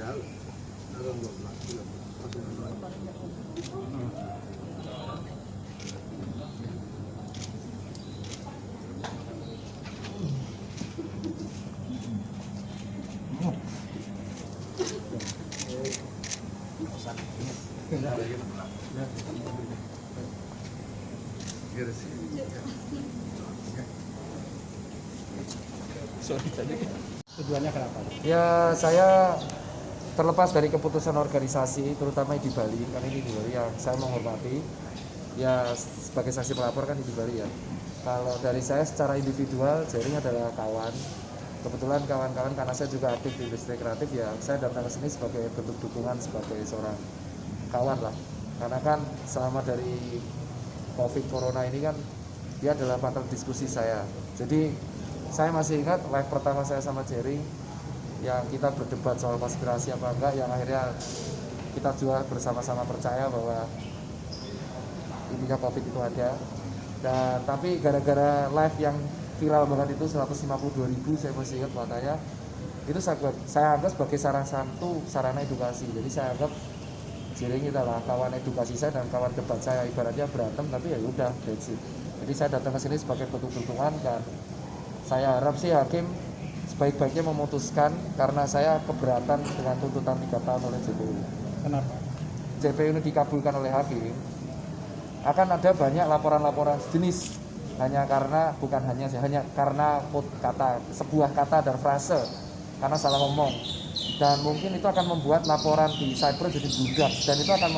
jauh. Ada 12 kilo. Tujuannya kenapa? Ya, saya terlepas dari keputusan organisasi, terutama di Bali, karena ini di Bali yang saya menghormati. Ya, sebagai saksi pelapor kan di Bali ya. Kalau dari saya secara individual, Jering adalah kawan. Kebetulan kawan-kawan karena saya juga aktif di industri kreatif ya, saya datang ke sini sebagai bentuk dukungan sebagai seorang kawan lah. Karena kan selama dari COVID Corona ini kan dia adalah partner diskusi saya. Jadi saya masih ingat live pertama saya sama Jering yang kita berdebat soal konspirasi apa enggak, yang akhirnya kita juga bersama-sama percaya bahwa intinya COVID itu ada. Dan tapi gara-gara live yang viral banget itu 152.000, saya masih ingat makanya itu saya anggap sebagai sarana edukasi. Jadi saya anggap Jering adalah kawan edukasi saya dan kawan debat saya, ibaratnya berantem tapi ya udah, that's it. Jadi saya datang ke sini sebagai bentuk dukungan dan saya harap sih hakim sebaik-baiknya memutuskan, karena saya keberatan dengan tuntutan 3 tahun oleh JPU. Kenapa? JPU ini dikabulkan oleh hakim, akan ada banyak laporan-laporan sejenis hanya karena sebuah kata dan frase karena salah ngomong, dan mungkin itu akan membuat laporan di cyber jadi bludak, dan itu akan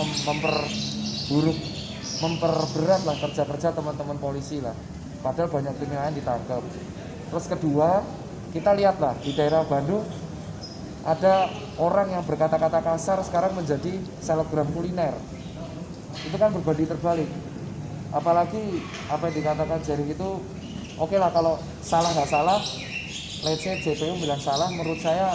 memperberat lah kerja teman-teman polisi lah, padahal banyak kriminal yang ditangkap. Terus kedua, kita lihatlah di daerah Bandung ada orang yang berkata-kata kasar sekarang menjadi selebgram kuliner. Itu kan berbanding terbalik. Apalagi apa yang dikatakan Jering itu, oke lah kalau salah nggak salah, let's say JPU bilang salah, menurut saya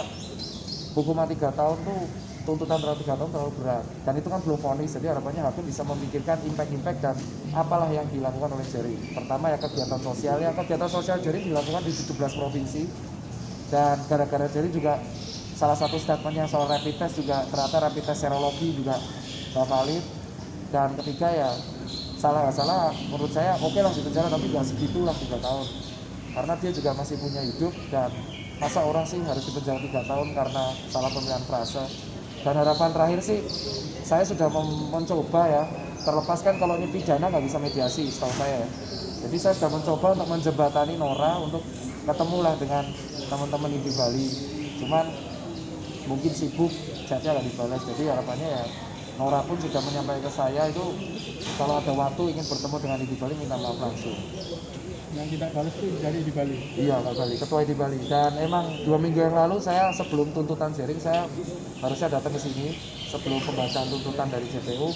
hukuman 3 tahun tuh, tuntutan 3 tahun terlalu berat, dan itu kan belum vonis. Jadi harapannya hakim bisa memikirkan impact dan apalah yang dilakukan oleh Jering. Pertama ya kegiatan sosial Jering dilakukan di 17 provinsi, dan gara-gara Jering juga salah satu statementnya soal rapid test juga ternyata rapid test serologi juga nggak valid. Dan ketiga ya salah nggak salah, menurut saya oke lah di penjara, tapi nggak segitulah 3 tahun, karena dia juga masih punya hidup, dan masa orang sih harus di penjara 3 tahun karena salah pemilihan frase. Dan harapan terakhir sih, saya sudah mencoba ya, terlepas kan kalau ini pidana nggak bisa mediasi setahu saya ya. Jadi saya sudah mencoba untuk menjembatani Nora untuk ketemulah dengan teman-teman di Bali, cuman mungkin sibuk, chatnya nggak dibalas. Jadi harapannya ya Nora pun sudah menyampaikan ke saya itu kalau ada waktu ingin bertemu dengan di Bali minta maaf langsung. Yang tidak balas itu dari di Bali? Iya, Pak Bali, ketua di Bali. Dan emang 2 minggu yang lalu saya sebelum tuntutan Jering, saya harusnya datang ke sini sebelum pembacaan tuntutan dari JPU,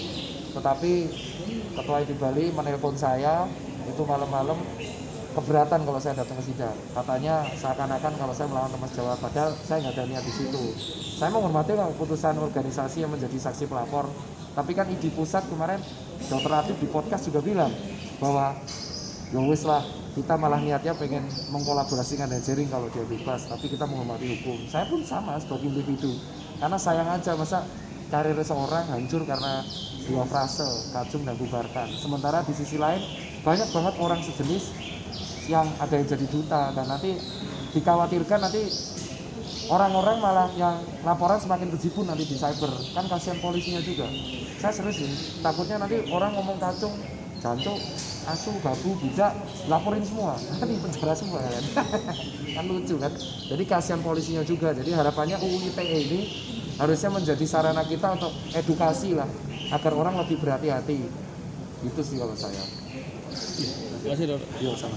tetapi ketua di Bali menelpon saya itu malam-malam, keberatan kalau saya datang ke sidang. Katanya seakan-akan kalau saya melawan teman jawab, padahal saya nggak ada niat di situ. Saya menghormati keputusan organisasi yang menjadi saksi pelapor, tapi kan ID pusat kemarin Dr. Latif di podcast juga bilang bahwa ya wis lah, kita malah niatnya pengen mengkolaborasikan dengan Jering kalau dia bebas, tapi kita menghormati hukum. Saya pun sama sebagai individu, karena sayang aja masa karir seorang hancur karena 2 frase kacung dan bubarkan. Sementara di sisi lain banyak banget orang sejenis yang ada yang jadi duta, dan nanti dikhawatirkan nanti orang-orang malah yang laporan semakin kejipun nanti di cyber, kan kasihan polisinya juga. Saya serius sih, takutnya nanti orang ngomong kacung, jancuk, asu, babu, budak, laporin semua, nanti penjara semua kan. Kan lucu kan, jadi kasihan polisinya juga. Jadi harapannya UU ITE ini harusnya menjadi sarana kita untuk edukasi lah, agar orang lebih berhati-hati. Itu sih kalau saya. Terima kasih, Dok. Yo, sama.